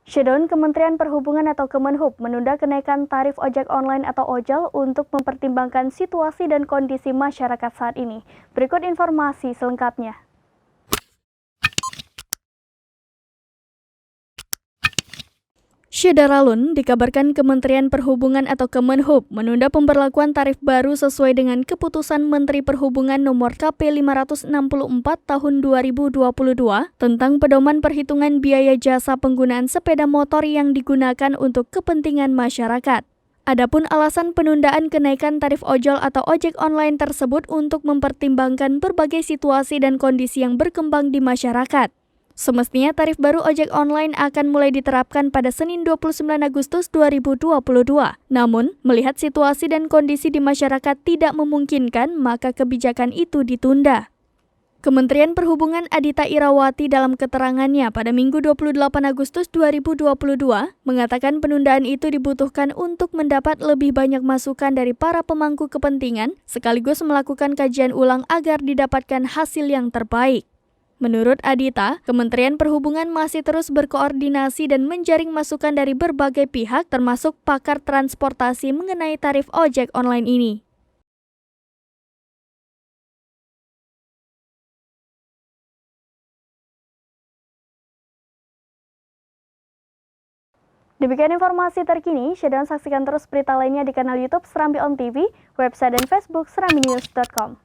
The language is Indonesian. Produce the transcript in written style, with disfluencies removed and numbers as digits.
Shutdown Kementerian Perhubungan atau Kemenhub menunda kenaikan tarif ojek online atau OJOL untuk mempertimbangkan situasi dan kondisi masyarakat saat ini. Berikut informasi selengkapnya. Syederalun dikabarkan Kementerian Perhubungan atau Kemenhub menunda pemberlakuan tarif baru sesuai dengan keputusan Menteri Perhubungan nomor KP 564 tahun 2022 tentang pedoman perhitungan biaya jasa penggunaan sepeda motor yang digunakan untuk kepentingan masyarakat. Adapun alasan penundaan kenaikan tarif ojol atau ojek online tersebut untuk mempertimbangkan berbagai situasi dan kondisi yang berkembang di masyarakat. Semestinya tarif baru ojek online akan mulai diterapkan pada Senin 29 Agustus 2022. Namun, melihat situasi dan kondisi di masyarakat tidak memungkinkan, maka kebijakan itu ditunda. Kementerian Perhubungan Adita Irawati dalam keterangannya pada Minggu 28 Agustus 2022 mengatakan penundaan itu dibutuhkan untuk mendapat lebih banyak masukan dari para pemangku kepentingan sekaligus melakukan kajian ulang agar didapatkan hasil yang terbaik. Menurut Adita, Kementerian Perhubungan masih terus berkoordinasi dan menjaring masukan dari berbagai pihak termasuk pakar transportasi mengenai tarif ojek online ini. Demikian informasi terkini, dan saksikan terus berita lainnya di kanal YouTube Serambi On TV, website dan Facebook serambinews.com.